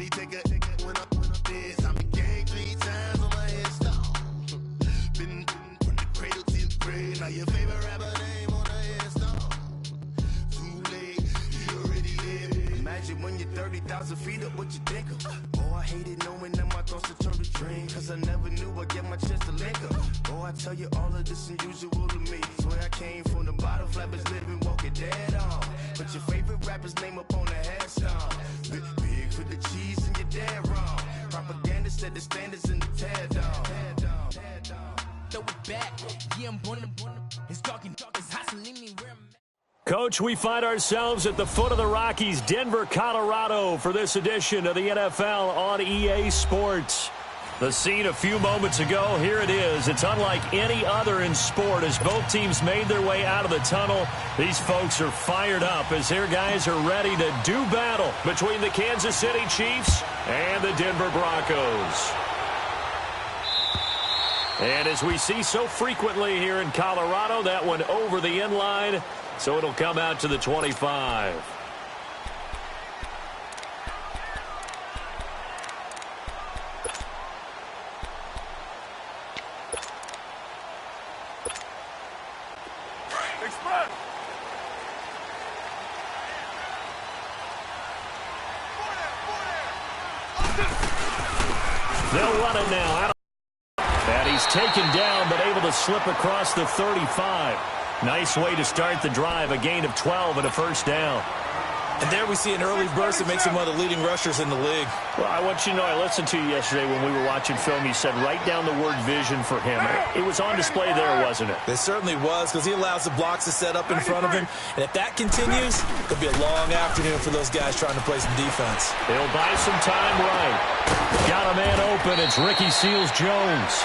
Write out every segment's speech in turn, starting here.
me take a when I'm this. I'm in game 3 times on my headstone. Been from the cradle to the grave. Now your favorite rapper name on the headstone. Too late, you already there. Imagine when you're 30,000 feet up, what you think of? Oh, I hated knowing that my thoughts would turn to dream. Cause I never knew I'd get my chance to link up. Oh, I tell you all of this unusual to me. Swear I came from the bottom, flappers living, walking dead on. But your favorite rapper's name up on the headstone. Big for the cheese and you're dead wrong. Propaganda set the standards in the tear down. Throw it back, yeah, I'm born. It's talking, it's hustling me where I'm at. Coach, we find ourselves at the foot of the Rockies, Denver, Colorado, for this edition of the NFL on EA Sports. The scene a few moments ago, here it is. It's unlike any other in sport as both teams made their way out of the tunnel. These folks are fired up as their guys are ready to do battle between the Kansas City Chiefs and the Denver Broncos. And as we see so frequently here in Colorado, that one over the end line, so it'll come out to the 25. They'll run it now. And he's taken down, but able to slip across the 35. Nice way to start the drive. A gain of 12 and a first down. And there we see an early burst that makes him one of the leading rushers in the league. Well, I want you to know, I listened to you yesterday when we were watching film. You said write down the word vision for him. It was on display there, wasn't it? It certainly was, because he allows the blocks to set up in front of him. And if that continues, it'll be a long afternoon for those guys trying to play some defense. He'll buy some time right. Got a man open. It's Ricky Seals-Jones.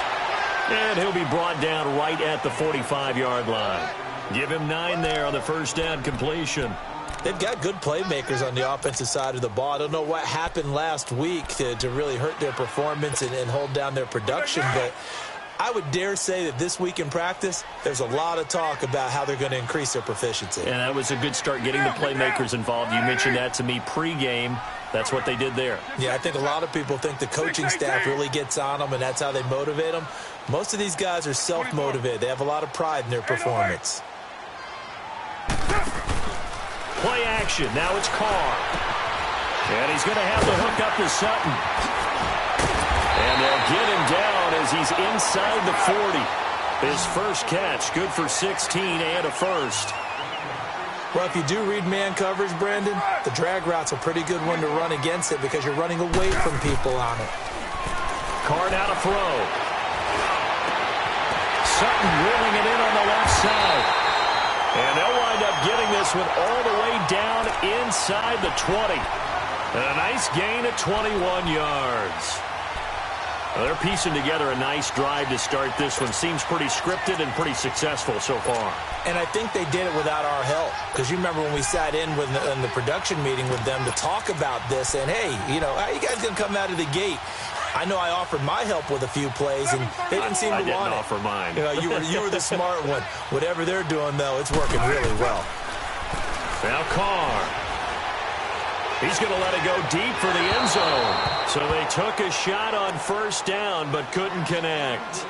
And he'll be brought down right at the 45-yard line. Give him 9 there on the first down completion. They've got good playmakers on the offensive side of the ball. I don't know what happened last week to really hurt their performance and hold down their production, but I would dare say that this week in practice, there's a lot of talk about how they're going to increase their proficiency. And that was a good start getting the playmakers involved. You mentioned that to me pregame. That's what they did there. Yeah, I think a lot of people think the coaching staff really gets on them, and that's how they motivate them. Most of these guys are self-motivated. They have a lot of pride in their performance. Play action. Now it's Carr. And he's going to have to hook up to Sutton. And they'll get him down as he's inside the 40. His first catch, good for 16 and a first. Well, if you do read man coverage, Brandon, the drag route's a pretty good one to run against it because you're running away from people on it. Carr now to throw. Sutton wheeling it in on the left side. And they'll wind up getting this one all the way down inside the 20. And a nice gain of 21 yards. Well, they're piecing together a nice drive to start this one. Seems pretty scripted and pretty successful so far. And I think they did it without our help. Because you remember when we sat in the production meeting with them to talk about this. And, hey, you know, how you guys going to come out of the gate? I know I offered my help with a few plays, and they didn't seem to want it. I didn't offer mine. You know, you were the smart one. Whatever they're doing, though, it's working really well. Now Carr. He's going to let it go deep for the end zone. So they took a shot on first down, but couldn't connect.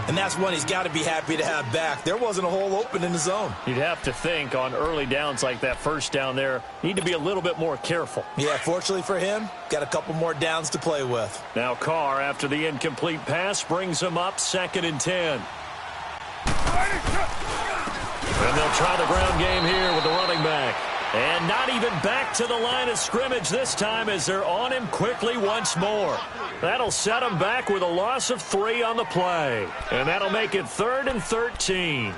And that's one he's got to be happy to have back. There wasn't a hole open in the zone. You'd have to think on early downs like that first down there, need to be a little bit more careful. Yeah, fortunately for him, got a couple more downs to play with. Now Carr, after the incomplete pass, brings him up 2nd and 10. And they'll try the ground game here with the running back. And not even back to the line of scrimmage this time as they're on him quickly once more. That'll set him back with a loss of 3 on the play. And that'll make it 3rd and 13.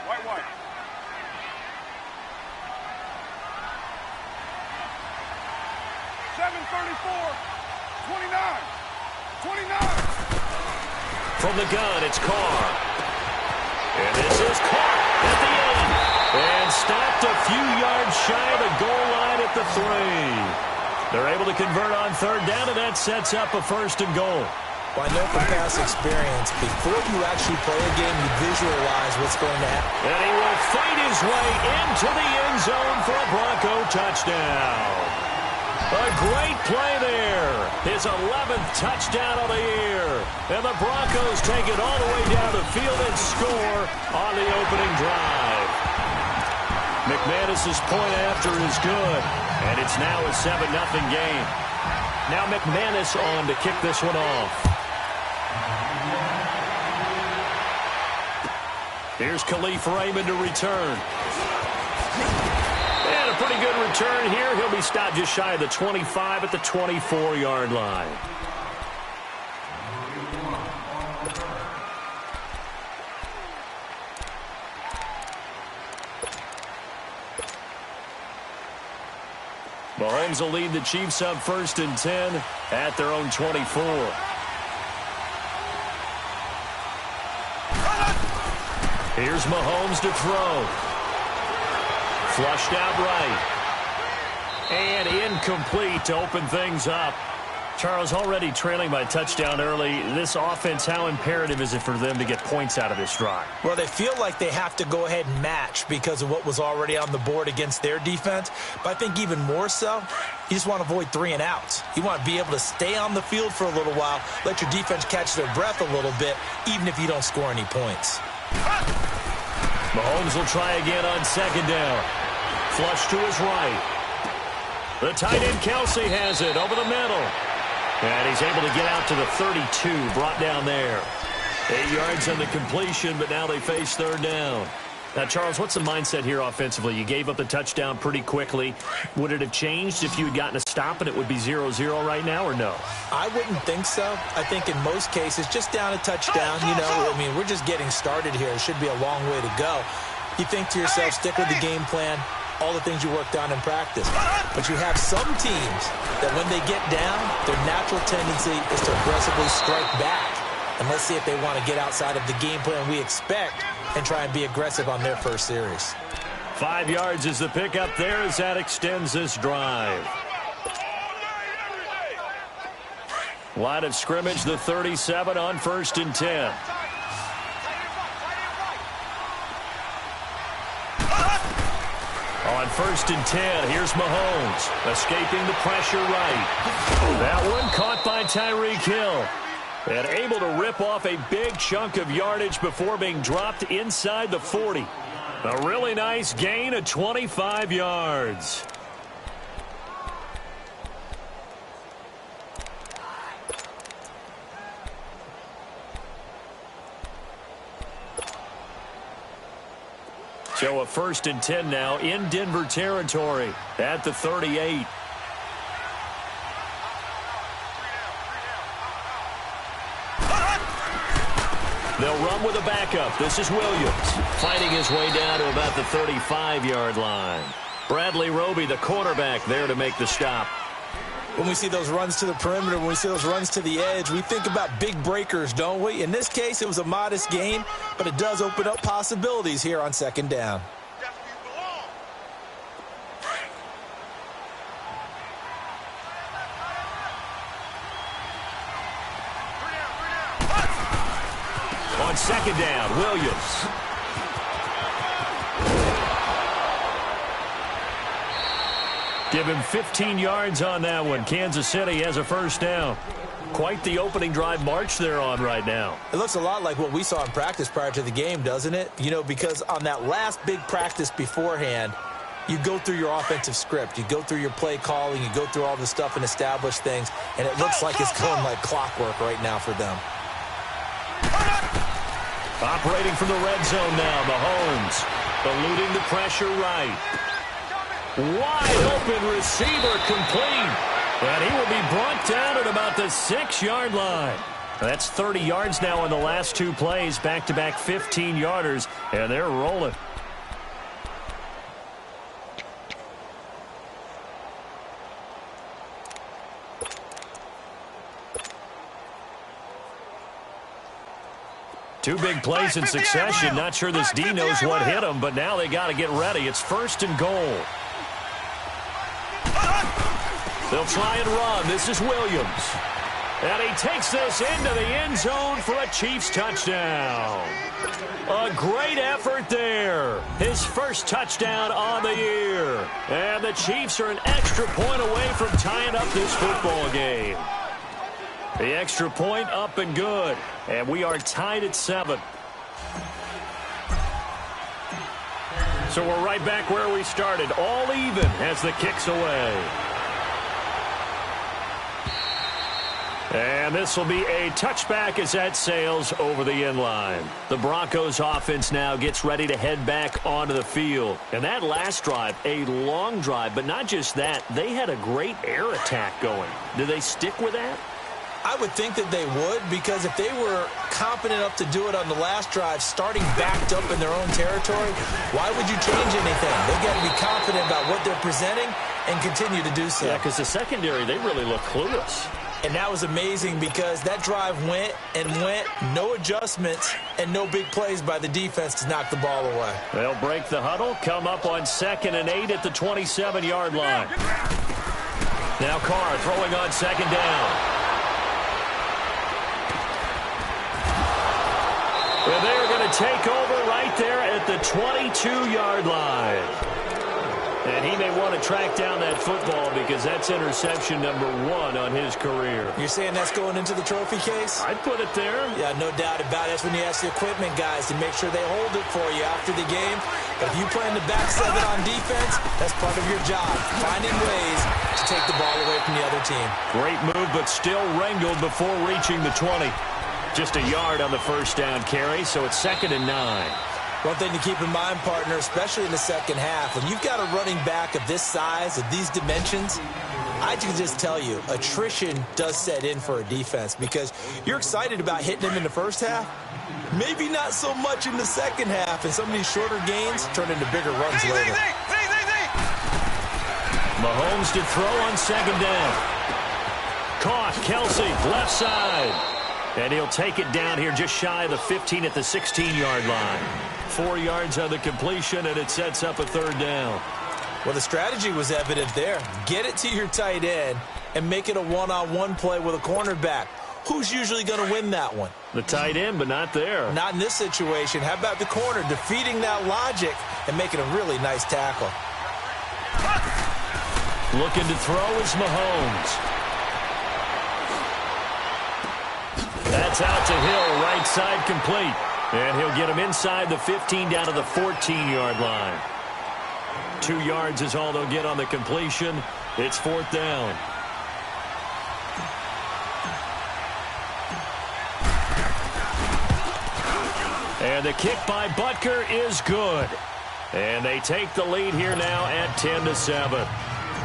White. 29. From the gun, it's Carr. And this is Carr at the end. And stopped a few yards shy of the goal line at the 3. They're able to convert on 3rd down, and that sets up a 1st and goal. Well, I know from past experience, before you actually play a game, you visualize what's going to happen. And he will fight his way into the end zone for a Bronco touchdown. A great play there. His 11th touchdown of the year. And the Broncos take it all the way down the field and score on the opening drive. McManus's point after is good. And it's now a 7-0 game. Now McManus on to kick this one off. Here's Khalif Raymond to return. And a pretty good return here. He'll be stopped just shy of the 25 at the 24-yard line. Mahomes will lead the Chiefs up 1st and 10 at their own 24. Here's Mahomes to throw. Flushed out right. And incomplete to open things up. Charles, already trailing by touchdown early. This offense, how imperative is it for them to get points out of this drive? Well, they feel like they have to go ahead and match because of what was already on the board against their defense. But I think even more so, you just want to avoid 3 and outs. You want to be able to stay on the field for a little while, let your defense catch their breath a little bit, even if you don't score any points. Mahomes will try again on 2nd down. Flush to his right. The tight end Kelsey has it over the middle. And he's able to get out to the 32, brought down there. 8 yards on the completion, but now they face 3rd down. Now, Charles, what's the mindset here offensively? You gave up the touchdown pretty quickly. Would it have changed if you had gotten a stop and it would be 0-0 right now, or no? I wouldn't think so. I think in most cases, just down a touchdown, you know, I mean, we're just getting started here. It should be a long way to go. You think to yourself, stick with the game plan, all the things you worked on in practice. But you have some teams that when they get down, their natural tendency is to aggressively strike back. And let's see if they want to get outside of the game plan we expect and try and be aggressive on their first series. 5 yards is the pickup there as that extends this drive. Line of scrimmage, the 37 on 1st and 10. On 1st and 10, here's Mahomes, escaping the pressure right. That one caught by Tyreek Hill. And able to rip off a big chunk of yardage before being dropped inside the 40. A really nice gain of 25 yards. So a 1st and 10 now in Denver territory at the 38. They'll run with a backup. This is Williams fighting his way down to about the 35-yard line. Bradley Roby, the quarterback, there to make the stop. When we see those runs to the perimeter, when we see those runs to the edge, we think about big breakers, don't we? In this case, it was a modest gain, but it does open up possibilities here on 2nd down. On 2nd down, Williams. Give him 15 yards on that one. Kansas City has a 1st down. Quite the opening drive march they're on right now. It looks a lot like what we saw in practice prior to the game, doesn't it? You know, because on that last big practice beforehand, you go through your offensive script. You go through your play calling. You go through all the stuff and establish things. And it looks like it's going like clockwork right now for them. Operating from the red zone now, Mahomes. Eluding the pressure right. Wide open receiver complete. And he will be brought down at about the 6-yard line. That's 30 yards now in the last 2 plays. Back-to-back 15-yarders. And they're rolling. Two big plays in succession. Not sure this D knows what hit him, but now they got to get ready. It's 1st and goal. They'll try and run. This is Williams. And he takes this into the end zone for a Chiefs touchdown. A great effort there. His first touchdown on the year. And the Chiefs are an extra point away from tying up this football game. The extra point up and good. And we are tied at 7. So we're right back where we started. All even as the kick's away. And this will be a touchback as that sails over the end line. The Broncos offense now gets ready to head back onto the field. And that last drive, a long drive, but not just that, they had a great air attack going. Do they stick with that? I would think that they would, because if they were competent enough to do it on the last drive, starting backed up in their own territory, why would you change anything? They've got to be confident about what they're presenting and continue to do so. Yeah, because the secondary, they really look clueless. And that was amazing because that drive went and went, no adjustments, and no big plays by the defense to knock the ball away. They'll break the huddle, come up on 2nd and 8 at the 27-yard line. Now Carr throwing on 2nd down. And they're going to take over right there at the 22-yard line. And he may want to track down that football because that's interception number 1 on his career. You're saying that's going into the trophy case? I'd put it there. Yeah, no doubt about it. That's when you ask the equipment guys to make sure they hold it for you after the game. But if you play in the back 7 on defense, that's part of your job, finding ways to take the ball away from the other team. Great move, but still wrangled before reaching the 20. Just a yard on the first down carry, so it's 2nd and 9. One thing to keep in mind, partner, especially in the second half, when you've got a running back of this size, of these dimensions, I can just tell you, attrition does set in for a defense because you're excited about hitting him in the first half. Maybe not so much in the second half, and some of these shorter gains turn into bigger runs later. Mahomes to throw on 2nd down. Caught, Kelsey, left side. And he'll take it down here just shy of the 15 at the 16-yard line. 4 yards on the completion, and it sets up a 3rd down. Well, the strategy was evident there. Get it to your tight end and make it a one-on-one play with a cornerback. Who's usually going to win that one? The tight end, but not there. Not in this situation. How about the corner defeating that logic and making a really nice tackle? Looking to throw is Mahomes. That's out to Hill, right side complete. And he'll get him inside the 15 down to the 14-yard line. 2 yards is all they'll get on the completion. It's 4th down. And the kick by Butker is good. And they take the lead here now at 10-7.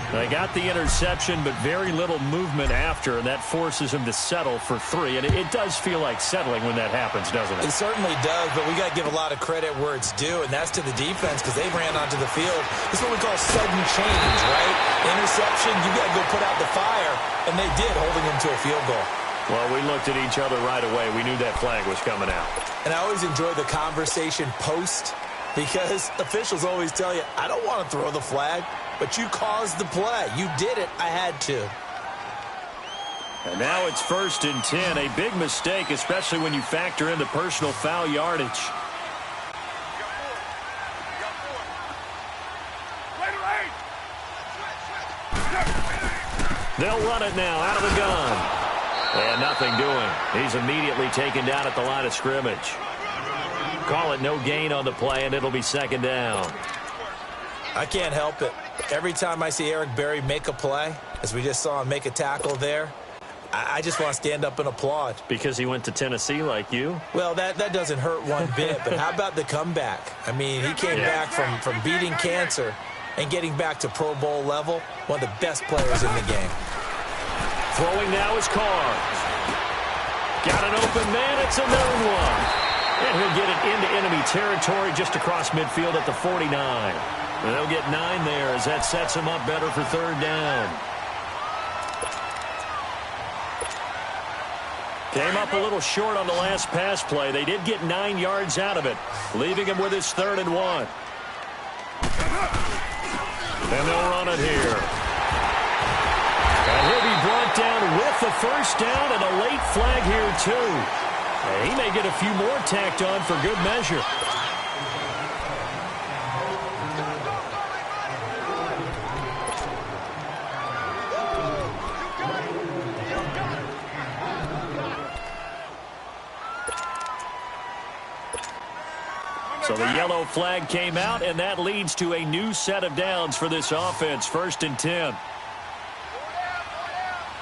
They got the interception, but very little movement after, and that forces him to settle for 3. And it does feel like settling when that happens, doesn't it? It certainly does, but we got to give a lot of credit where it's due, and that's to the defense because they ran onto the field. This is what we call sudden change, right? Interception, you got to go put out the fire, and they did, holding him to a field goal. Well, we looked at each other right away. We knew that flag was coming out. And I always enjoy the conversation post because officials always tell you, I don't want to throw the flag. But you caused the play. You did it. I had to. And now it's 1st and 10. A big mistake, especially when you factor in the personal foul yardage. They'll run it now out of the gun. And nothing doing. He's immediately taken down at the line of scrimmage. Call it no gain on the play, and it'll be 2nd down. I can't help it. Every time I see Eric Berry make a play, as we just saw him make a tackle there, I just want to stand up and applaud. Because he went to Tennessee like you? Well, that doesn't hurt one bit, but how about the comeback? I mean, he came back from beating cancer and getting back to Pro Bowl level, one of the best players in the game. Throwing now is Carr. Got an open man, it's a known one. And he'll get it into enemy territory just across midfield at the 49. And they'll get 9 there as that sets him up better for 3rd down. Came up a little short on the last pass play. They did get 9 yards out of it, leaving him with his 3rd and 1. And they'll run it here. And he'll be brought down with a first down and a late flag here, too. He may get a few more tacked on for good measure. So the yellow flag came out, and that leads to a new set of downs for this offense. 1st and 10.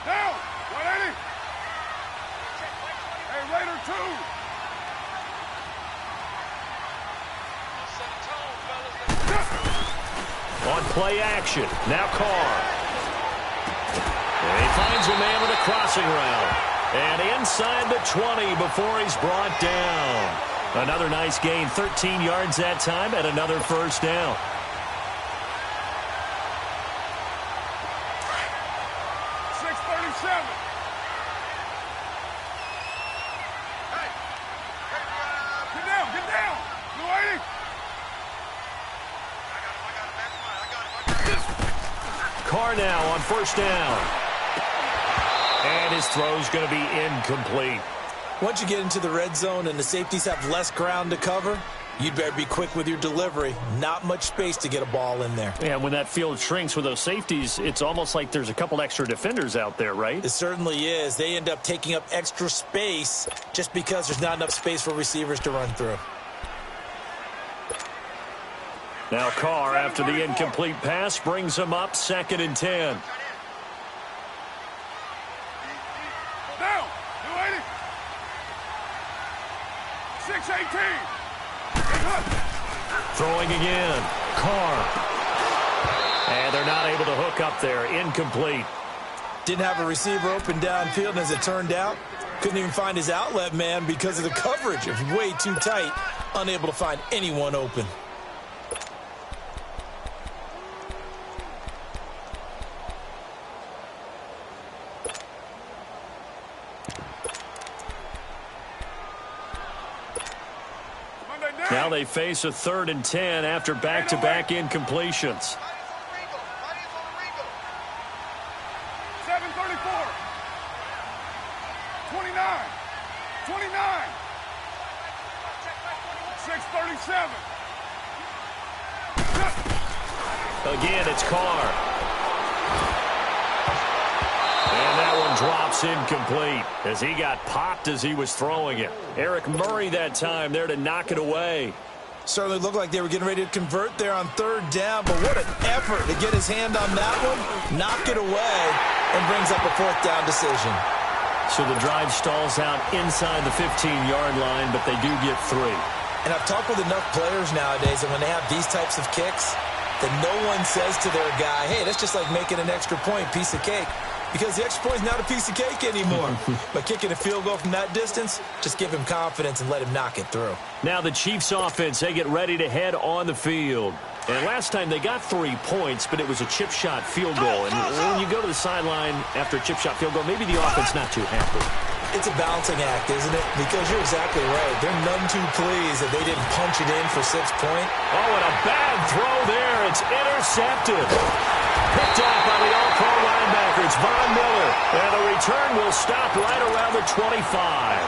Down. 180. Hey, Raider 2. On play action. Now Carr. And he finds a man with a crossing route. And inside the 20 before he's brought down. Another nice gain, 13 yards that time, and another first down. Get down. Blue 80. Carr now on first down. And his throw's going to be incomplete. Once you get into the red zone and the safeties have less ground to cover, you'd better be quick with your delivery. Not much space to get a ball in there. Yeah, when that field shrinks with those safeties, it's almost like there's a couple extra defenders out there, right? It certainly is. They end up taking up extra space just because there's not enough space for receivers to run through. Now Carr, after the incomplete pass, brings him up 2nd and 10. Down. Blue 80. 6-18. Throwing again. Carr. And they're not able to hook up there. Incomplete. Didn't have a receiver open downfield, and as it turned out, couldn't even find his outlet man because of the coverage. It was way too tight. Unable to find anyone open. Now they face a 3rd and 10 after back-to-back incompletions. 7:34. 29. 29. 6:37. Again, it's Carr. And that one drops incomplete as he got popped as he was throwing it. Eric Murray that time there to knock it away. Certainly looked like they were getting ready to convert there on 3rd down, but what an effort to get his hand on that one, knock it away, and brings up a 4th down decision. So the drive stalls out inside the 15-yard line, but they do get 3. And I've talked with enough players nowadays, and when they have these types of kicks, that no one says to their guy, hey, that's just like making an extra point, piece of cake. Because the extra point is not a piece of cake anymore. But kicking a field goal from that distance, just give him confidence and let him knock it through. Now the Chiefs offense, they get ready to head on the field. And last time they got 3 points, but it was a chip shot field goal. And when you go to the sideline after a chip shot field goal, maybe the offense not too happy. It's a balancing act, isn't it? Because you're exactly right. They're none too pleased that they didn't punch it in for 6 points. Oh, and a bad throw there. It's intercepted. Picked off by the all-pro linebacker. It's Von Miller. And the return will stop right around the 25.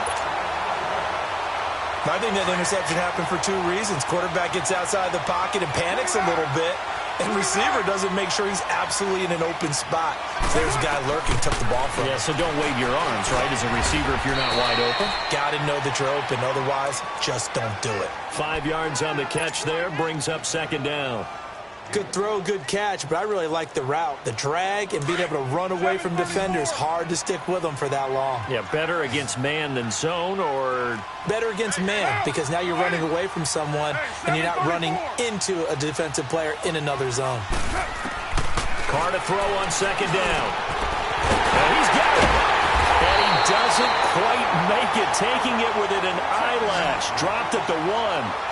I think that interception happened for 2 reasons. Quarterback gets outside the pocket and panics a little bit. And receiver doesn't make sure he's absolutely in an open spot. So there's a guy lurking, took the ball from him. Yeah, so don't wave your arms, right, as a receiver if you're not wide open. Got to know that you're open. Otherwise, just don't do it. 5 yards on the catch there, brings up 2nd down. Good throw, good catch, but I really like the route. The drag and being able to run away from defenders. Hard to stick with them for that long. Yeah, better against man than zone, or... Better against man, because now you're running away from someone and you're not running into a defensive player in another zone. Carr to throw on 2nd down. And he's got it. And he doesn't quite make it, taking it within an eyelash. Dropped at the 1.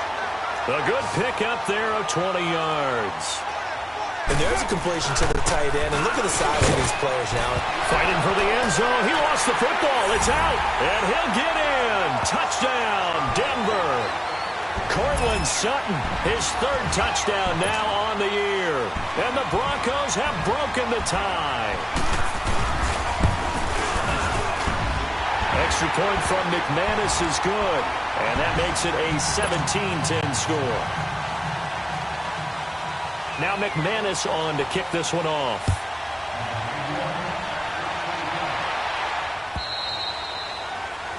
A good pickup there of 20 yards. And there's a completion to the tight end. And look at the size of these players now. Fighting for the end zone. He lost the football. It's out. And he'll get in. Touchdown, Denver. Cortland Sutton, his 3rd touchdown now on the year. And the Broncos have broken the tie. Extra point from McManus is good, and that makes it a 17-10 score. Now McManus on to kick this one off.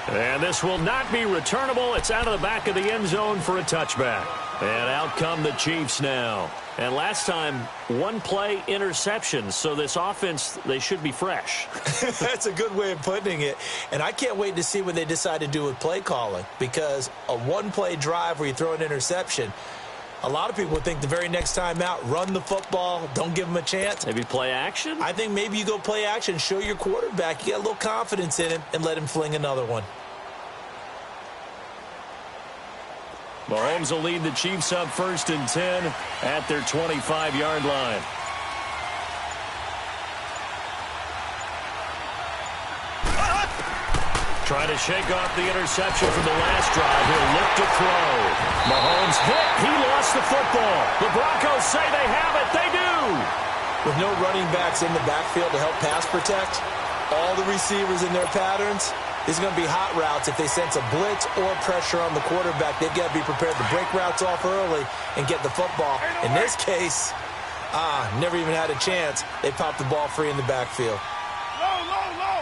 And this will not be returnable. It's out of the back of the end zone for a touchback. And out come the Chiefs now. And last time, one-play interception. So this offense, they should be fresh. That's a good way of putting it. And I can't wait to see what they decide to do with play calling. Because a one-play drive where you throw an interception, a lot of people would think the very next time out, run the football, don't give them a chance. Maybe play action? I think maybe you go play action, show your quarterback, you got a little confidence in him, and let him fling another one. Mahomes will lead the Chiefs up 1st and 10 at their 25-yard line. Trying to shake off the interception from the last drive. He'll look to throw. Mahomes hit. He lost the football. The Broncos say they have it. They do. With no running backs in the backfield to help pass protect, all the receivers in their patterns, these are going to be hot routes. If they sense a blitz or pressure on the quarterback, they've got to be prepared to break routes off early and get the football. In this case, never even had a chance. They popped the ball free in the backfield. Low.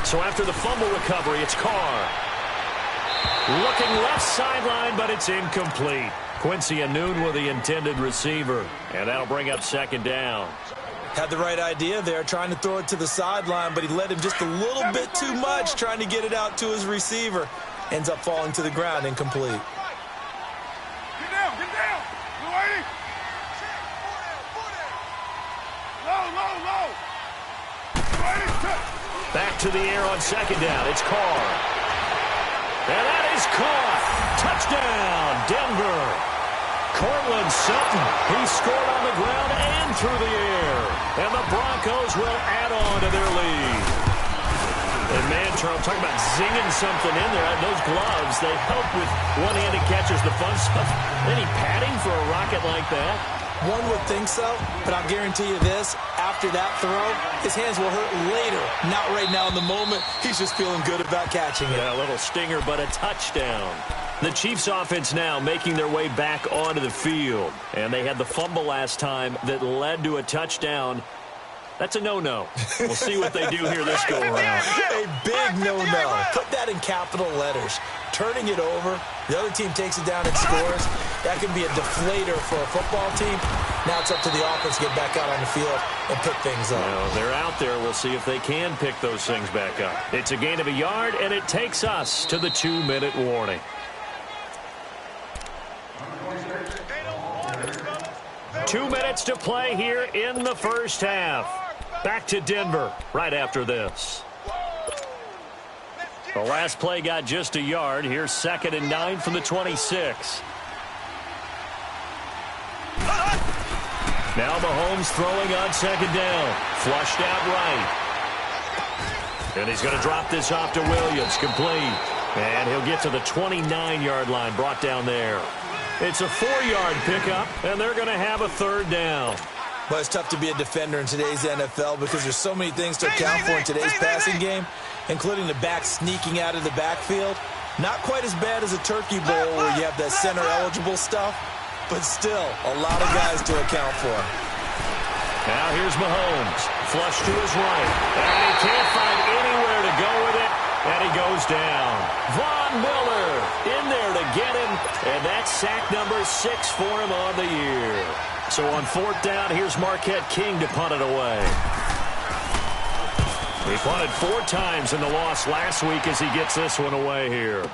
So after the fumble recovery, it's Carr. Looking left sideline, but it's incomplete. Quincy Anoon with the intended receiver. And that'll bring up 2nd down. Had the right idea there, trying to throw it to the sideline, but he led him just a little bit too much, trying to get it out to his receiver. Ends up falling to the ground, incomplete. Get down. Blue 80. Low. Blue 80, touch. Back to the air on 2nd down. It's Carr. And that is caught. Touchdown, Denver. Cortland Sutton. He scored on the ground and through the air. And the Broncos will add on to their lead. And man, Charles, talking about zinging something in there. Those gloves, they help with one-handed catches, the fun stuff. Any padding for a rocket like that? One would think so, but I'll guarantee you this. After that throw, his hands will hurt later. Not right now in the moment. He's just feeling good about catching it. Yeah, a little stinger, but a touchdown. The Chiefs offense now making their way back onto the field. And they had the fumble last time that led to a touchdown. That's a no-no. We'll see what they do here this go-around. A big no-no. Put that in capital letters. Turning it over, the other team takes it down and scores. That can be a deflator for a football team. Now it's up to the offense to get back out on the field and pick things up. Well, they're out there. We'll see if they can pick those things back up. It's a gain of a yard, and it takes us to the 2-minute warning. Two minutes to play here in the first half. Back to Denver right after this. The last play got just a yard. Here's 2nd and 9 from the 26. Now Mahomes throwing on 2nd down. Flushed out right. And he's going to drop this off to Williams. Complete. And he'll get to the 29-yard line. Brought down there. It's a 4-yard pickup, and they're going to have a 3rd down. But it's tough to be a defender in today's NFL because there's so many things to account for in today's passing game, including the back sneaking out of the backfield. Not quite as bad as a turkey bowl where you have that center-eligible stuff, but still a lot of guys to account for. Now here's Mahomes. Flush to his right. And he can't find anywhere to go with it. And he goes down. Von Miller in there to get him. And that's sack number 6 for him on the year. So on 4th down, here's Marquette King to punt it away. He punted 4 times in the loss last week as he gets this one away here.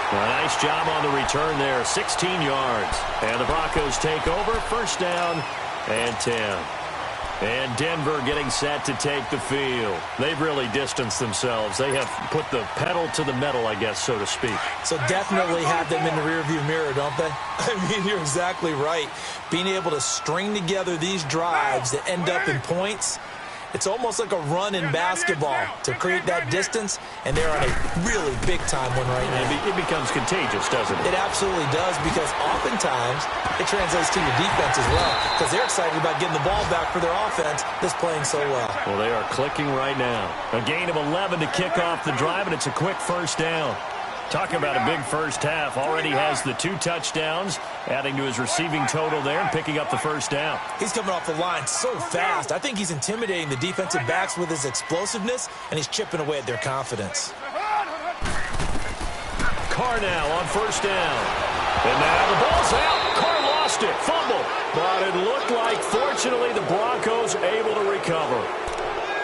A nice job on the return there, 16 yards. And the Broncos take over, 1st down and 10. And Denver getting set to take the field. They've really distanced themselves. They have put the pedal to the metal, I guess, so to speak. So definitely have them in the rearview mirror, don't they? I mean, you're exactly right. Being able to string together these drives that end up in points It's almost like a run in basketball to create that distance, and they're on a really big-time one right now. It becomes contagious, doesn't it? It absolutely does, because oftentimes it translates to your defense as well, because they're excited about getting the ball back for their offense that's playing so well. Well, they are clicking right now. A gain of 11 to kick off the drive, and it's a quick first down. Talk about a big first half. Already has the 2 touchdowns, adding to his receiving total there and picking up the first down. He's coming off the line so fast. I think he's intimidating the defensive backs with his explosiveness, and he's chipping away at their confidence. Carr now on first down. And now the ball's out. Carr lost it. Fumble. But it looked like, fortunately, the Broncos able to recover.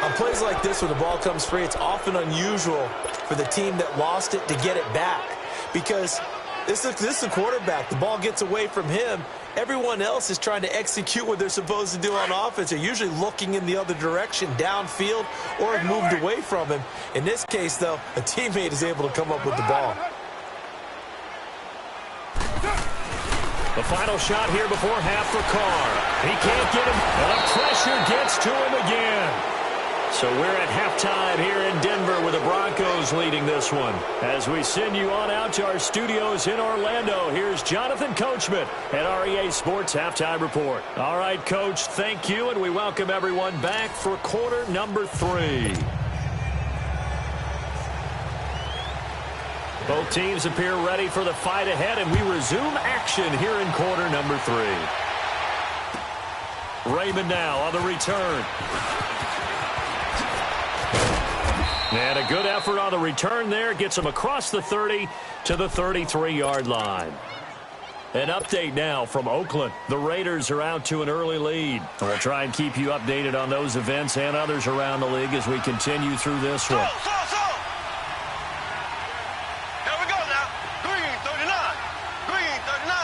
On plays like this, when the ball comes free, it's often unusual for the team that lost it to get it back, because this is a quarterback. The ball gets away from him. Everyone else is trying to execute what they're supposed to do on offense. They're usually looking in the other direction, downfield, or have moved away from him. In this case, though, a teammate is able to come up with the ball. The final shot here before half for Carr. He can't get him, and the pressure gets to him again. So we're at halftime here in Denver with the Broncos leading this one. As we send you on out to our studios in Orlando, here's Jonathan Coachman at our EA Sports Halftime Report. All right, Coach, thank you, and we welcome everyone back for quarter number 3. Both teams appear ready for the fight ahead, and we resume action here in quarter number 3. Raymond now on the return. And a good effort on the return there. Gets him across the 30 to the 33-yard line. An update now from Oakland. The Raiders are out to an early lead. We'll try and keep you updated on those events and others around the league as we continue through this one. Here we go now. Green 39. Green 39.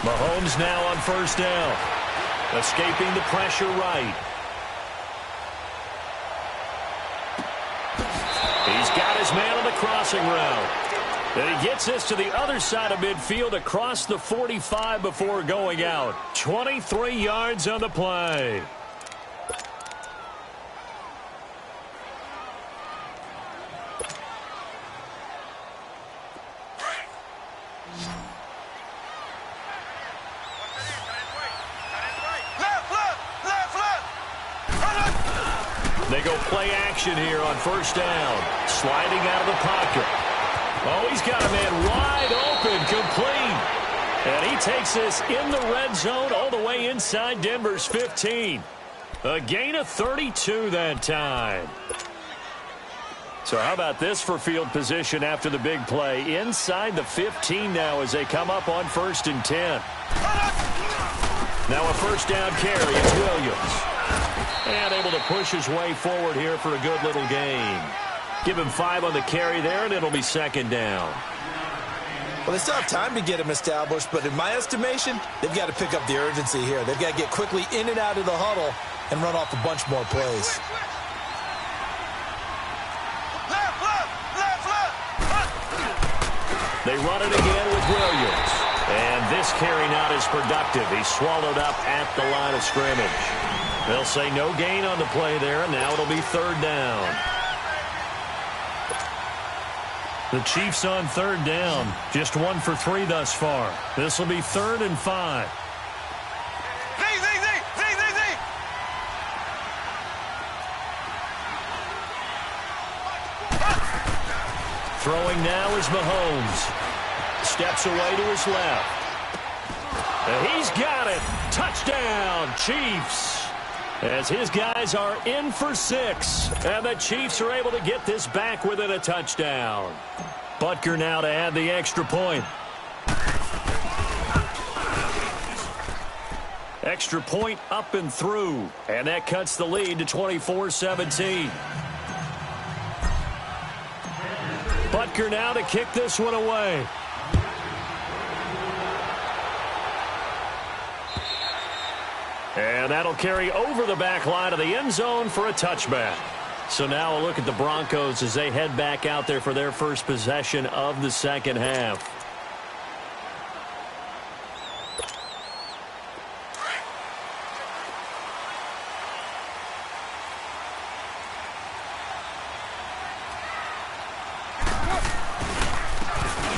Mahomes now on first down. Escaping the pressure right. He's got his man on the crossing route. And he gets this to the other side of midfield across the 45 before going out. 23 yards on the play. They go play action here on first down. Sliding out of the pocket. Oh, he's got a man wide open, complete. And he takes this in the red zone all the way inside Denver's 15. A gain of 32 that time. So how about this for field position after the big play? Inside the 15 now as they come up on 1st and 10. Now a first down carry. It's Williams. And able to push his way forward here for a good little gain. Give him 5 on the carry there, and it'll be 2nd down. Well, they still have time to get him established, but in my estimation, they've got to pick up the urgency here. They've got to get quickly in and out of the huddle and run off a bunch more plays. They run it again with Williams. And this carry not as productive. He's swallowed up at the line of scrimmage. They'll say no gain on the play there, and now it'll be 3rd down. The Chiefs on 3rd down. Just 1 for 3 thus far. This will be 3rd and 5. Throwing now is Mahomes. Steps away to his left. And he's got it. Touchdown, Chiefs. As his guys are in for 6. And the Chiefs are able to get this back within a touchdown. Butker now to add the extra point. Extra point up and through. And that cuts the lead to 24-17. Butker now to kick this one away. And that'll carry over the back line of the end zone for a touchback. So now a look at the Broncos as they head back out there for their first possession of the second half.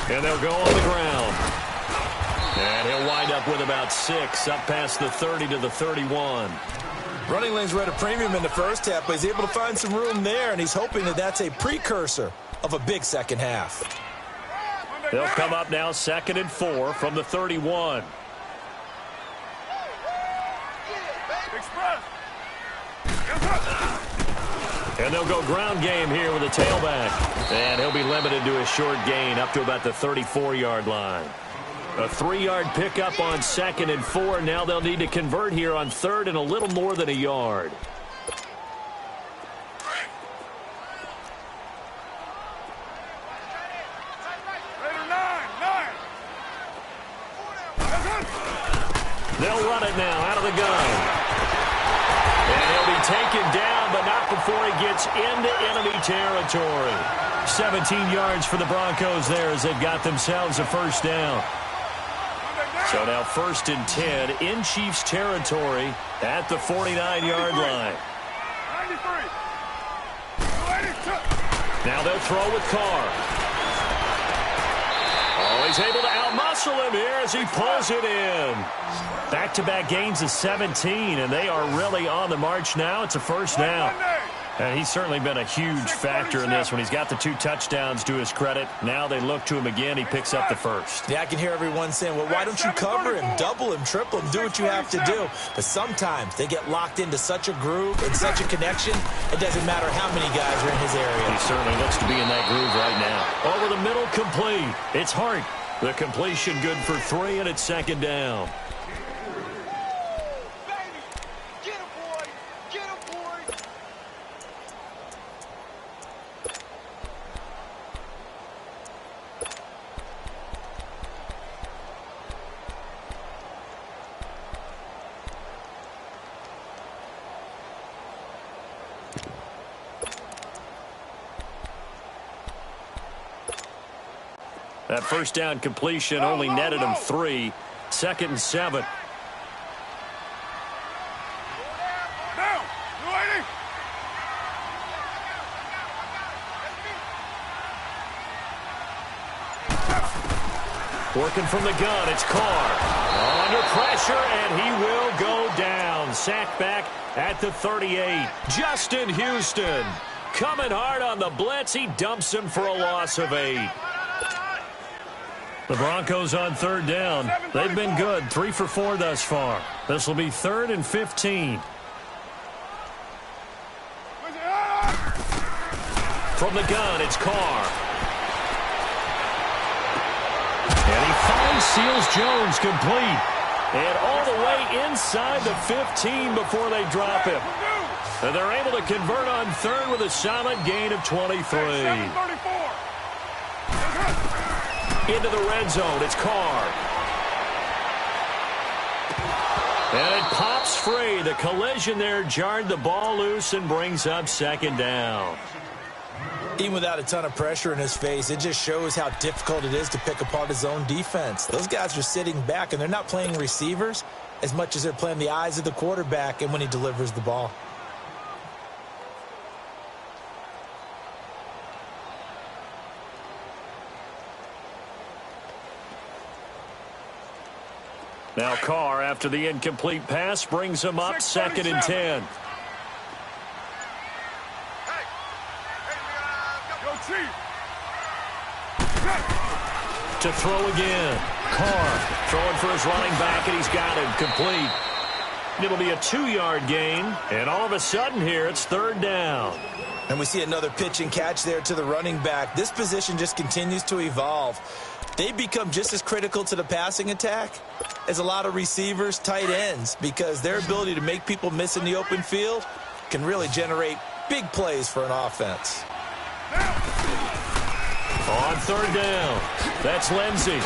And they'll go on the ground. And he'll wind up with about 6, up past the 30 to the 31. Running lanes were at a premium in the first half, but he's able to find some room there, and he's hoping that that's a precursor of a big second half. They'll come up now 2nd and 4 from the 31. And they'll go ground game here with a tailback. And he'll be limited to a short gain up to about the 34-yard line. A 3-yard pickup on 2nd and 4. Now they'll need to convert here on 3rd and a little more than a yard. They'll run it now out of the gun. And he'll be taken down, but not before he gets into enemy territory. 17 yards for the Broncos there as they've got themselves a first down. So now 1st and 10 in Chiefs territory at the 49-yard line. Now they'll throw with Carr. Oh, he's able to outmuscle him here as he pulls it in. Back-to-back gains of 17, and they are really on the march now. It's a first down. And he's certainly been a huge factor in this when he's got the 2 touchdowns to his credit. Now they look to him again. He picks up the first. Yeah, I can hear everyone saying, well, why don't you cover him, double him, triple him, do what you have to do. But sometimes they get locked into such a groove and such a connection, it doesn't matter how many guys are in his area. He certainly looks to be in that groove right now. Over the middle, complete. It's Hart. The completion good for 3, and it's 2nd down. That first down completion only netted him 3. 2nd and 7. Working from the gun, it's Carr. Under pressure, and he will go down. Sacked back at the 38. Justin Houston coming hard on the blitz. He dumps him for a loss of 8. The Broncos on 3rd down. They've been good. 3 for 4 thus far. This will be 3rd and 15. From the gun, it's Carr. And he finds Seals Jones complete. And all the way inside the 15 before they drop him. And they're able to convert on 3rd with a solid gain of 23. Into the red zone, it's Carr. And it pops free. The collision there jarred the ball loose and brings up 2nd down. Even without a ton of pressure in his face, it just shows how difficult it is to pick apart his own defense. Those guys are sitting back, and they're not playing receivers as much as they're playing the eyes of the quarterback and when he delivers the ball. Now Carr, after the incomplete pass, brings him up 2nd and 10. To throw again. Carr throwing for his running back, and he's got him complete. It'll be a 2-yard gain, and all of a sudden here it's 3rd down. And we see another pitch and catch there to the running back. This position just continues to evolve. They become just as critical to the passing attack as a lot of receivers, tight ends, because their ability to make people miss in the open field can really generate big plays for an offense. On 3rd down, that's Lindsey.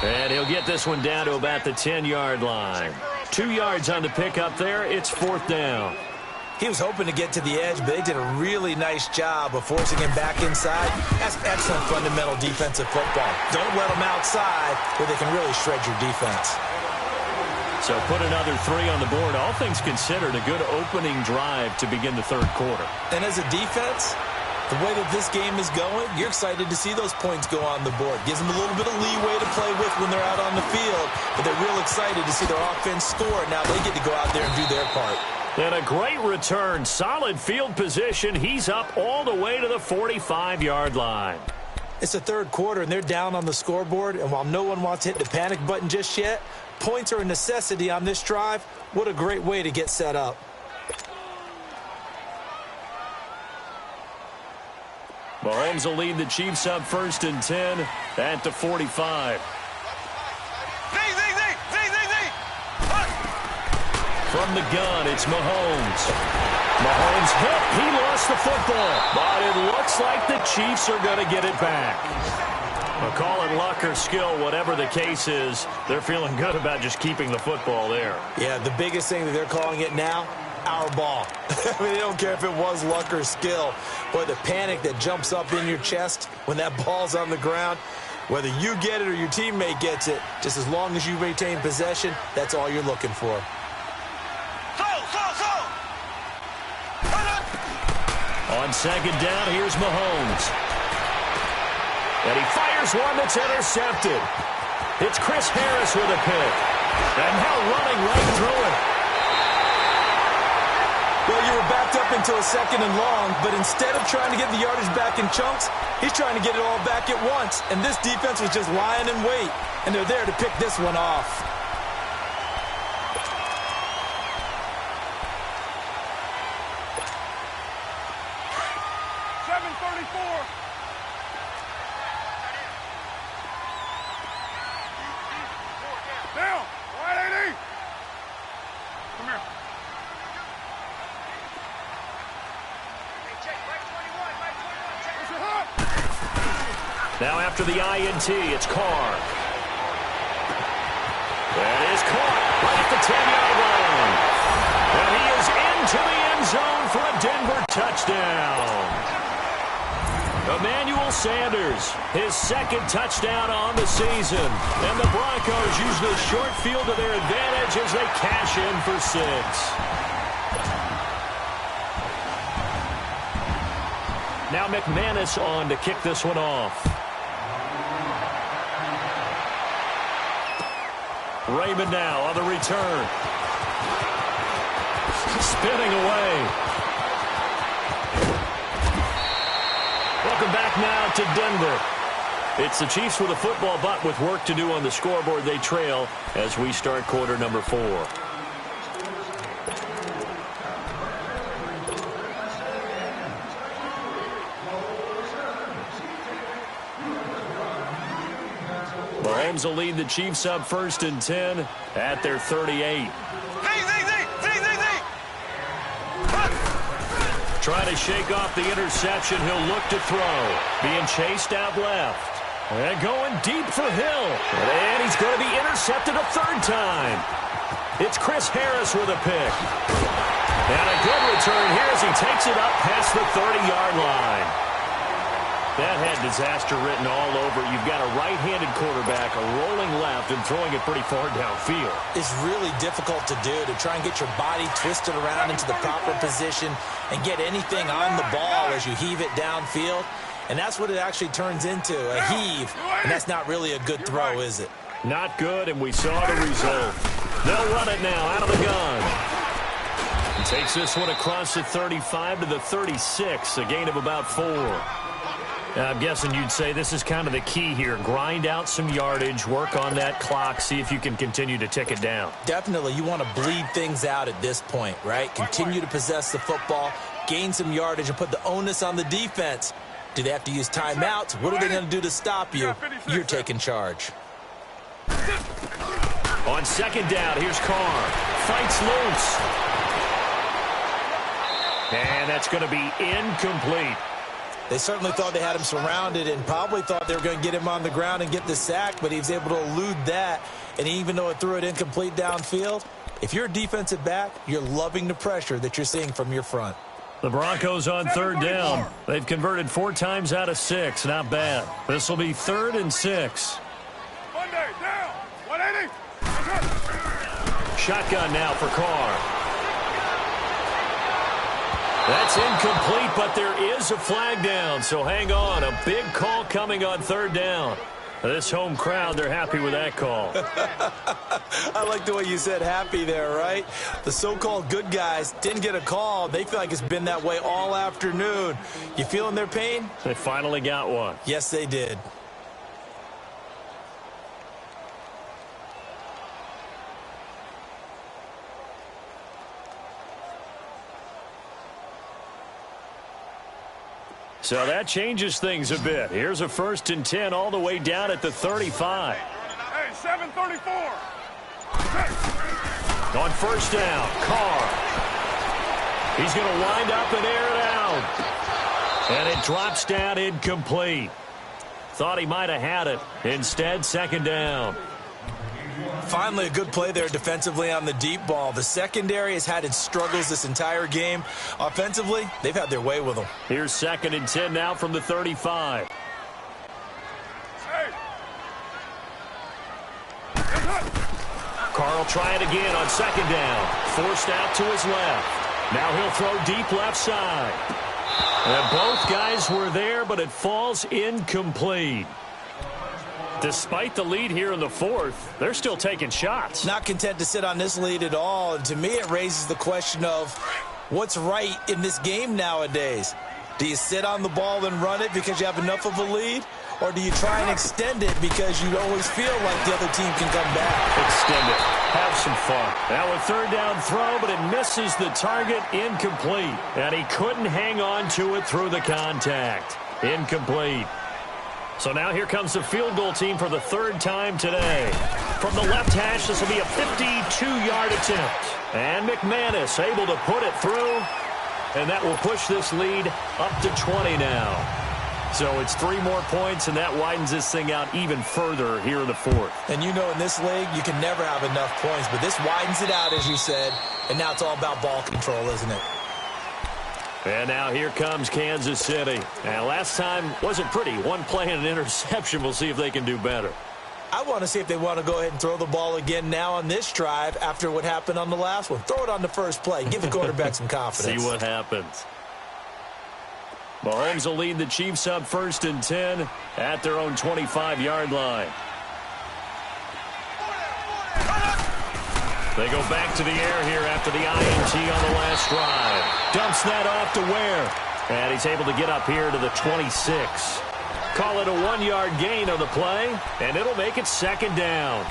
And he'll get this one down to about the 10-yard line. 2 yards on the pickup there. It's 4th down. He was hoping to get to the edge, but they did a really nice job of forcing him back inside. That's excellent fundamental defensive football. Don't let them outside where they can really shred your defense. So put another 3 on the board. All things considered, a good opening drive to begin the 3rd quarter. And as a defense, The way that this game is going, you're excited to see those points go on the board. Gives them a little bit of leeway to play with when they're out on the field, but they're real excited to see their offense score. Now they get to go out there and do their part. And a great return. Solid field position. He's up all the way to the 45-yard line. It's the third quarter, and they're down on the scoreboard, and while no one wants to hit the panic button just yet, points are a necessity on this drive. What a great way to get set up. Mahomes will lead the Chiefs up 1st and 10 at the 45. From the gun, it's Mahomes. Mahomes hit. He lost the football. But it looks like the Chiefs are going to get it back. Well, call it luck or skill, whatever the case is, they're feeling good about just keeping the football there. Yeah, the biggest thing that they're calling it now, our ball. I mean, they don't care if it was luck or skill. Boy, the panic that jumps up in your chest when that ball's on the ground, whether you get it or your teammate gets it, just as long as you retain possession, that's all you're looking for. On second down, here's Mahomes. And he fires one that's intercepted. It's Chris Harris with a pick. And now running right through it. Well, you were backed up into a 2nd and long, but instead of trying to get the yardage back in chunks, he's trying to get it all back at once. And this defense was just lying in wait, and they're there to pick this one off. Now after the INT, it's Carr. That is caught right at the 10-yard line. And he is into the end zone for a Denver touchdown. Emmanuel Sanders, his 2nd touchdown on the season. And the Broncos use the short field to their advantage as they cash in for 6. Now McManus on to kick this one off. Raymond now on the return. Spinning away. Welcome back now to Denver. It's the Chiefs with a football, but with work to do on the scoreboard, they trail as we start quarter number 4. Mahomes will lead the Chiefs up 1st and 10 at their 38. Trying to shake off the interception. He'll look to throw. Being chased out left. And going deep for Hill. And he's going to be intercepted a 3rd time. It's Chris Harris with a pick. And a good return here as he takes it up past the 30-yard line. That had disaster written all over. You've got a right-handed quarterback, a rolling left, and throwing it pretty far downfield. It's really difficult to do, to try and get your body twisted around into the proper position and get anything on the ball as you heave it downfield. And that's what it actually turns into, a heave. And that's not really a good throw, is it? Not good, and we saw the result. They'll run it now out of the gun. And takes this one across the 35 to the 36, a gain of about 4. I'm guessing you'd say this is kind of the key here. Grind out some yardage, work on that clock, see if you can continue to tick it down. Definitely. You want to bleed things out at this point, right? Continue to possess the football, gain some yardage, and put the onus on the defense. Do they have to use timeouts? What are they going to do to stop you? You're taking charge. On second down, here's Carr. Fights loose. And that's going to be incomplete. They certainly thought they had him surrounded and probably thought they were going to get him on the ground and get the sack, but he was able to elude that. And even though it threw it incomplete downfield, if you're a defensive back, you're loving the pressure that you're seeing from your front. The Broncos on 3rd down. They've converted 4 times out of 6. Not bad. This will be 3rd and 6. Monday, down. 180. Shotgun now for Carr. That's incomplete, but there is a flag down, so hang on. A big call coming on third down. This home crowd, they're happy with that call. I like the way you said happy there, right? The so-called good guys didn't get a call. They feel like it's been that way all afternoon. You feeling their pain? They finally got one. Yes, they did. So that changes things a bit. Here's a 1st and 10 all the way down at the 35. Hey, 734. On first down, Carr. He's going to wind up and air it out. And it drops down incomplete. Thought he might have had it. Instead, 2nd down. Finally, a good play there defensively on the deep ball. The secondary has had its struggles this entire game. Offensively, they've had their way with them. Here's 2nd and 10 now from the 35. Carr will try it again on 2nd down. Forced out to his left. Now he'll throw deep left side. And both guys were there, but it falls incomplete. Despite the lead here in the 4th, they're still taking shots. Not content to sit on this lead at all. And to me, it raises the question of what's right in this game nowadays. Do you sit on the ball and run it because you have enough of a lead? Or do you try and extend it because you always feel like the other team can come back? Extend it. Have some fun. Now a 3rd down throw, but it misses the target. Incomplete. And he couldn't hang on to it through the contact. Incomplete. So now here comes the field goal team for the 3rd time today. From the left hash, this will be a 52-yard attempt. And McManus able to put it through. And that will push this lead up to 20 now. So it's 3 more points, and that widens this thing out even further here in the 4th. And you know in this league, you can never have enough points. But this widens it out, as you said. And now it's all about ball control, isn't it? And now here comes Kansas City. And last time wasn't pretty. One play and an interception. We'll see if they can do better. I want to see if they want to go ahead and throw the ball again now on this drive after what happened on the last one. Throw it on the first play. Give the quarterback some confidence. See what happens. Mahomes will lead the Chiefs up 1st and 10 at their own 25-yard line. They go back to the air here after the INT on the last drive. Dumps that off to Ware. And he's able to get up here to the 26. Call it a 1-yard gain on the play, and it'll make it 2nd down.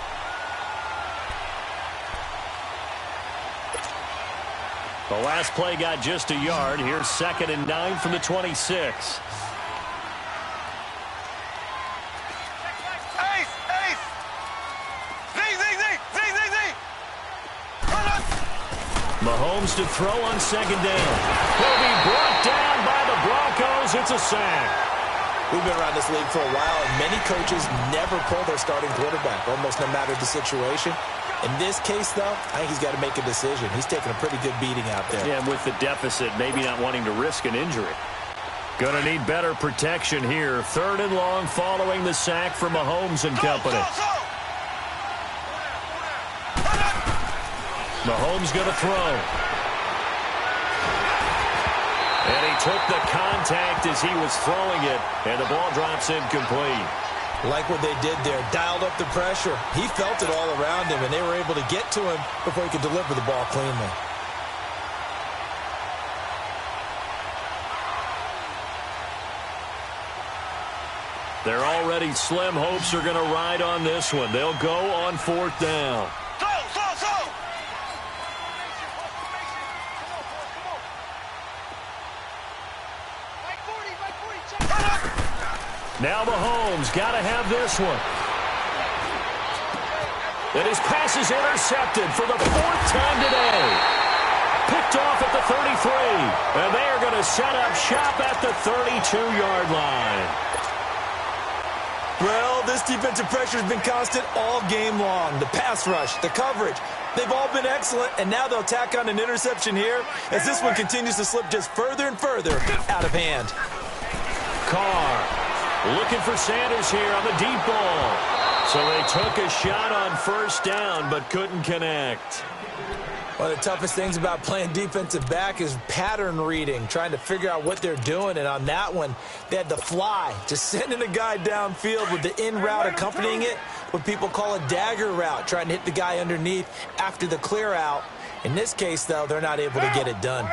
The last play got just a yard. Here's 2nd and 9 from the 26. Mahomes to throw on 2nd down. He'll be brought down by the Broncos. It's a sack. We've been around this league for a while, and many coaches never pull their starting quarterback, almost no matter the situation. In this case, though, I think he's got to make a decision. He's taking a pretty good beating out there. Yeah, with the deficit, maybe not wanting to risk an injury. Going to need better protection here. 3rd and long following the sack from Mahomes and company. Mahomes going to throw. And he took the contact as he was throwing it, and the ball drops incomplete. Like what they did there, dialed up the pressure. He felt it all around him, and they were able to get to him before he could deliver the ball cleanly. Their already slim hopes are going to ride on this one. They'll go on 4th down. Now Mahomes got to have this one. And his pass is intercepted for the 4th time today. Picked off at the 33. And they are going to set up shop at the 32-yard line. Well, this defensive pressure has been constant all game long. The pass rush, the coverage, they've all been excellent. And now they'll tack on an interception here as this one continues to slip just further and further out of hand. Carr looking for Sanders here on the deep ball. So they took a shot on first down but couldn't connect. One of the toughest things about playing defensive back is pattern reading, trying to figure out what they're doing. And on that one, they had the fly, just sending a guy downfield with the in route accompanying it, what people call a dagger route, trying to hit the guy underneath after the clear out. In this case, though, they're not able to get it done.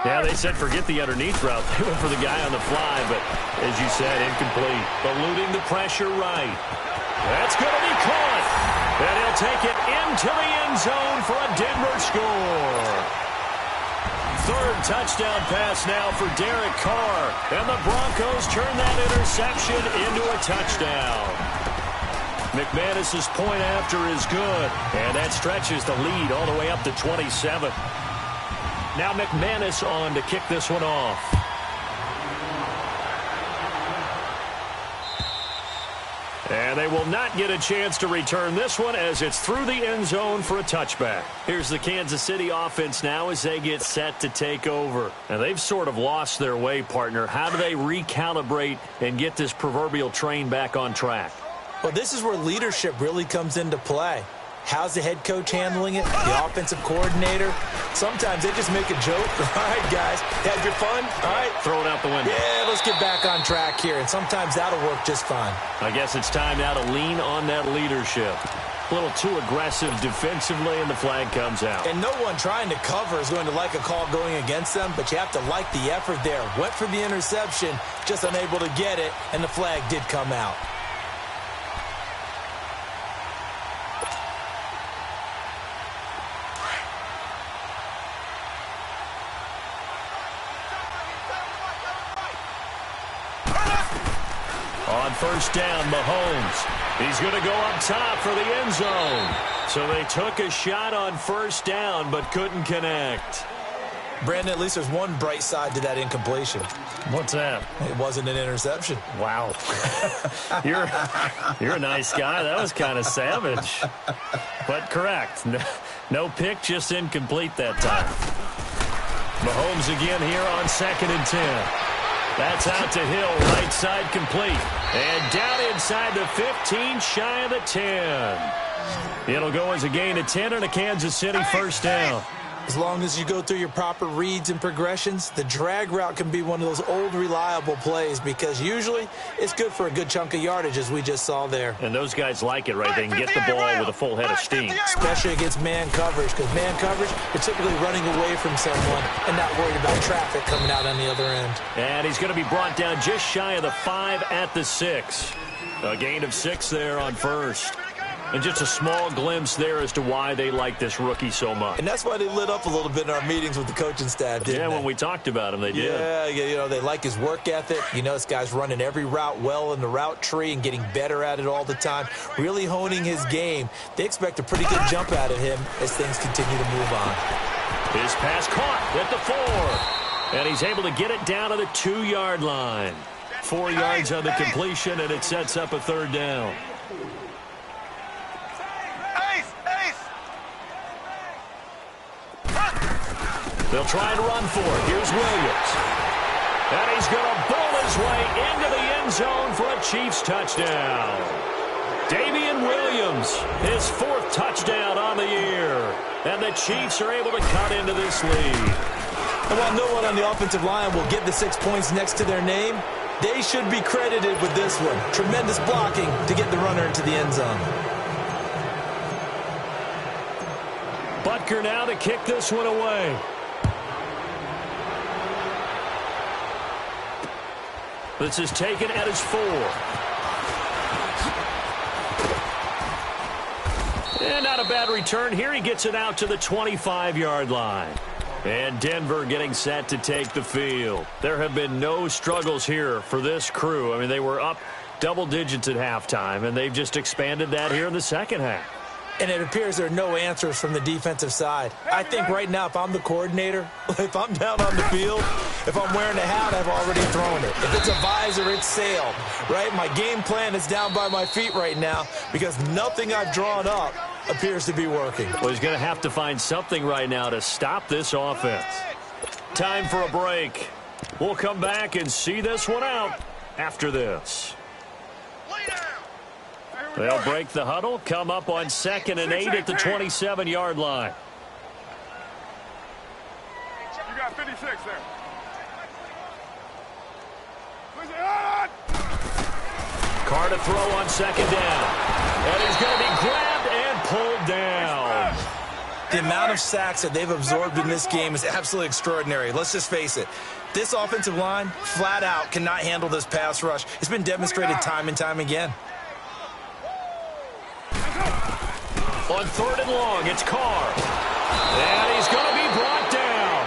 Yeah, they said forget the underneath route. They went for the guy on the fly, but as you said, incomplete. Eluding the pressure right. That's going to be caught. And he'll take it into the end zone for a Denver score. Third touchdown pass now for Derek Carr. And the Broncos turn that interception into a touchdown. McManus's point after is good. And that stretches the lead all the way up to 27. Now McManus on to kick this one off. And they will not get a chance to return this one as it's through the end zone for a touchback. Here's the Kansas City offense now as they get set to take over. And they've sort of lost their way, partner. How do they recalibrate and get this proverbial train back on track? Well, this is where leadership really comes into play. How's the head coach handling it? The offensive coordinator? Sometimes they just make a joke. All right, guys, had your fun? All right. Throw it out the window. Yeah, let's get back on track here. And sometimes that'll work just fine. I guess it's time now to lean on that leadership. A little too aggressive defensively, and the flag comes out. And no one trying to cover is going to like a call going against them, but you have to like the effort there. Went for the interception, just unable to get it, and the flag did come out. On first down, Mahomes. He's going to go up top for the end zone. So they took a shot on first down but couldn't connect. Brandon, at least there's one bright side to that incompletion. What's that? It wasn't an interception. Wow. You're a nice guy. That was kind of savage. But correct. No pick, just incomplete that time. Mahomes again here on 2nd and 10. That's out to Hill, right side complete. And down inside the 15, shy of the 10. It'll go as a gain of 10 and a Kansas City first down. As long as you go through your proper reads and progressions, the drag route can be one of those old reliable plays because usually it's good for a good chunk of yardage, as we just saw there. And those guys like it, right? They can get the ball with a full head of steam. Especially against man coverage, because man coverage, you're typically running away from someone and not worried about traffic coming out on the other end. And he's going to be brought down just shy of the 5 at the 6. A gain of 6 there on first. And just a small glimpse there as to why they like this rookie so much. And that's why they lit up a little bit in our meetings with the coaching staff, didn't they? When we talked about him, they did. Yeah, you know, they like his work ethic. You know, this guy's running every route well in the route tree and getting better at it all the time, really honing his game. They expect a pretty good jump out of him as things continue to move on. His pass caught at the 4. And he's able to get it down to the 2-yard line. 4 yards on the completion, and it sets up a third down. They'll try and run for it. Here's Williams. And he's going to bowl his way into the end zone for a Chiefs touchdown. Damian Williams, his 4th touchdown on the year. And the Chiefs are able to cut into this lead. And while no one on the offensive line will get the 6 points next to their name, they should be credited with this one. Tremendous blocking to get the runner into the end zone. Butker now to kick this one away. This is taken at his 4. And not a bad return here. He gets it out to the 25-yard line. And Denver getting set to take the field. There have been no struggles here for this crew. I mean, they were up double digits at halftime, and they've just expanded that here in the second half. And it appears there are no answers from the defensive side. I think right now, if I'm the coordinator, if I'm down on the field, if I'm wearing a hat, I've already thrown it. If it's a visor, it's sailed, right? My game plan is down by my feet right now because nothing I've drawn up appears to be working. Well, he's going to have to find something right now to stop this offense. Time for a break. We'll come back and see this one out after this. They'll break the huddle, come up on 2nd and 8 at the 27-yard line. You got 56 there. Carr to throw on 2nd down. And he's going to be grabbed and pulled down. The amount of sacks that they've absorbed in this game is absolutely extraordinary. Let's just face it. This offensive line, flat out, cannot handle this pass rush. It's been demonstrated time and time again. On 3rd and long, it's Carr. And he's going to be brought down.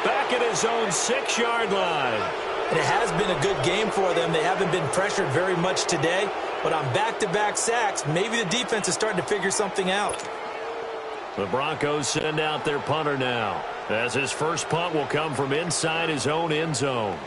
Back at his own 6-yard line. And it has been a good game for them. They haven't been pressured very much today. But on back-to-back sacks, maybe the defense is starting to figure something out. The Broncos send out their punter now, as his first punt will come from inside his own end zone.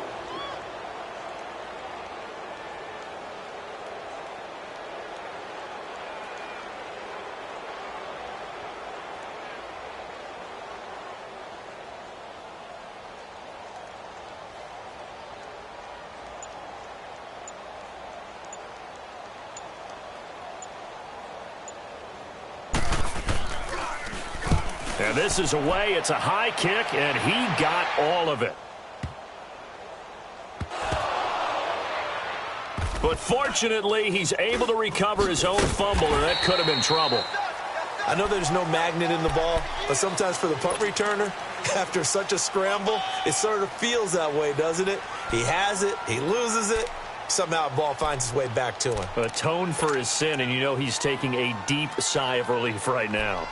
And this is away. It's a high kick, and he got all of it. But fortunately, he's able to recover his own fumble, or that could have been trouble. I know there's no magnet in the ball, but sometimes for the punt returner, after such a scramble, it sort of feels that way, doesn't it? He has it, he loses it, somehow the ball finds its way back to him. Atone for his sin, and you know he's taking a deep sigh of relief right now.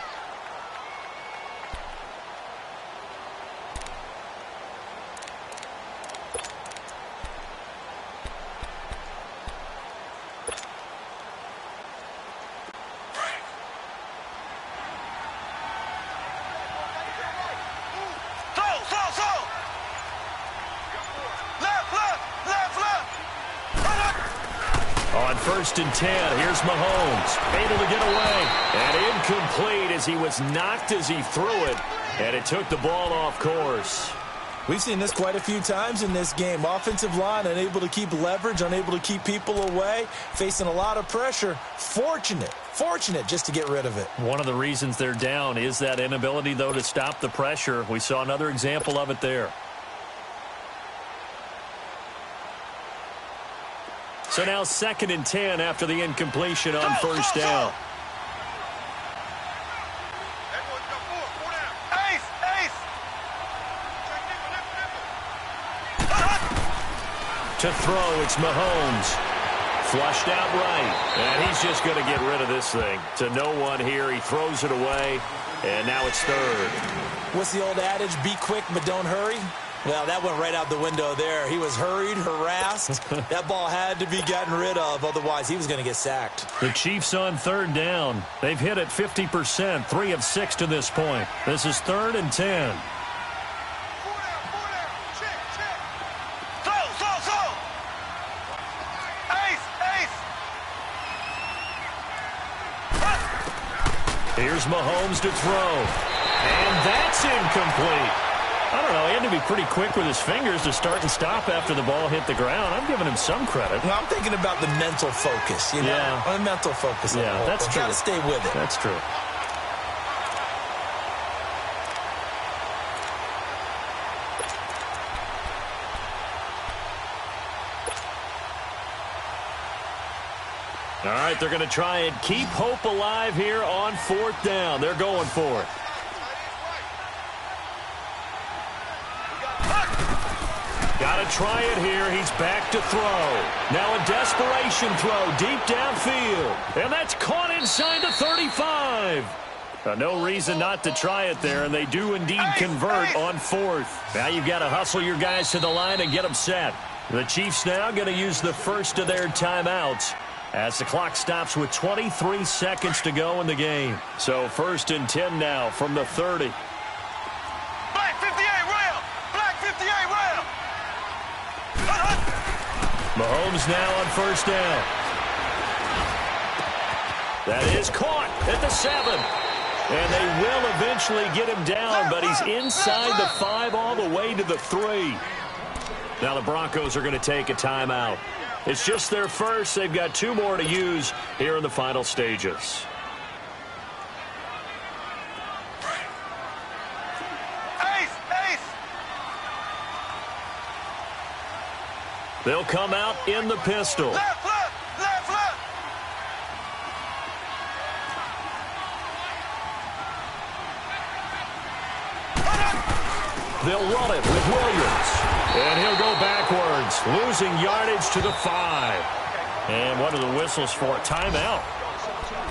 On 1st and 10, here's Mahomes, able to get away, and incomplete as he was knocked as he threw it, and it took the ball off course. We've seen this quite a few times in this game. Offensive line unable to keep leverage, unable to keep people away, facing a lot of pressure. Fortunate just to get rid of it. One of the reasons they're down is that inability, though, to stop the pressure. We saw another example of it there. So now 2nd and 10 after the incompletion on 1st down. To throw, it's Mahomes. Flushed out right. And he's just going to get rid of this thing. To no one here. He throws it away. And now it's 3rd. What's the old adage? Be quick, but don't hurry. Well, that went right out the window there. He was hurried, harassed. That ball had to be gotten rid of. Otherwise, he was going to get sacked. The Chiefs on 3rd down. They've hit it 50%, 3 of 6 to this point. This is 3rd and 10. Here's Mahomes to throw. And that's incomplete. I don't know. He had to be pretty quick with his fingers to start and stop after the ball hit the ground. I'm giving him some credit. Well, I'm thinking about the mental focus, you know? Yeah. The mental focus. Yeah, that's true. Got to stay with it. That's true. All right, they're going to try and keep hope alive here on 4th down. They're going for it. Got to try it here. He's back to throw. Now a desperation throw deep downfield. And that's caught inside the 35. No reason not to try it there, and they do indeed convert on 4th. Now you've got to hustle your guys to the line and get them set. The Chiefs now going to use the first of their timeouts as the clock stops with 23 seconds to go in the game. So 1st and 10 now from the 30. Black 58 rail! Black 58 rail! Mahomes now on 1st down. That is caught at the 7. And they will eventually get him down, but he's inside the 5 all the way to the 3. Now the Broncos are going to take a timeout. It's just their first. They've got 2 more to use here in the final stages. They'll come out in the pistol. Left, left, left, left. They'll run it with Williams. And he'll go backwards, losing yardage to the 5. And what are the whistles for? Timeout.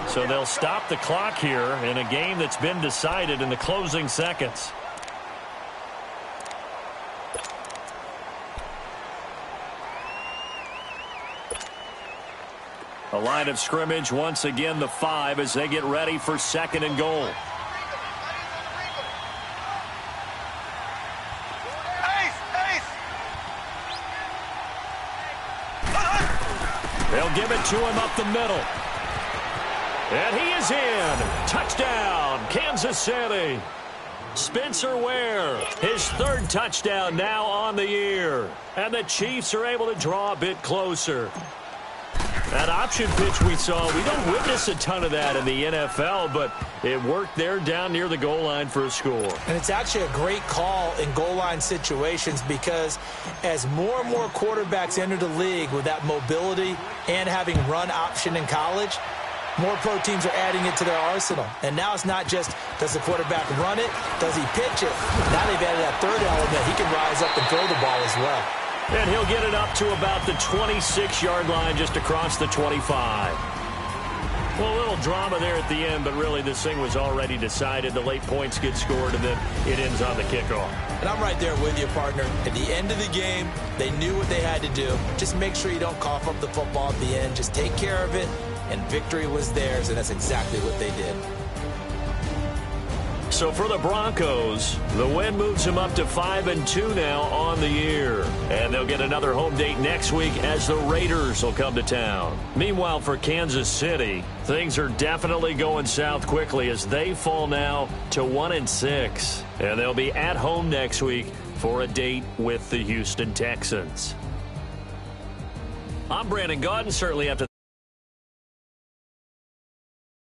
So they'll stop the clock here in a game that's been decided in the closing seconds. A line of scrimmage, once again the 5 as they get ready for 2nd and goal. They'll give it to him up the middle. And he is in. Touchdown, Kansas City. Spencer Ware, his 3rd touchdown now on the year. And the Chiefs are able to draw a bit closer. That option pitch we saw, we don't witness a ton of that in the NFL, but it worked there down near the goal line for a score. And it's actually a great call in goal line situations because as more and more quarterbacks enter the league with that mobility and having run option in college, more pro teams are adding it to their arsenal. And now it's not just, does the quarterback run it? Does he pitch it? Now they've added that 3rd element. He can rise up and throw the ball as well. And he'll get it up to about the 26-yard line just across the 25. Well, a little drama there at the end, but really this thing was already decided. The late points get scored, and then it ends on the kickoff. And I'm right there with you, partner. At the end of the game, they knew what they had to do. Just make sure you don't cough up the football at the end. Just take care of it, and victory was theirs, and that's exactly what they did. So for the Broncos, the win moves them up to 5-2 now on the year. And they'll get another home date next week as the Raiders will come to town. Meanwhile, for Kansas City, things are definitely going south quickly as they fall now to 1-6. And they'll be at home next week for a date with the Houston Texans. I'm Brandon Gaudin, certainly after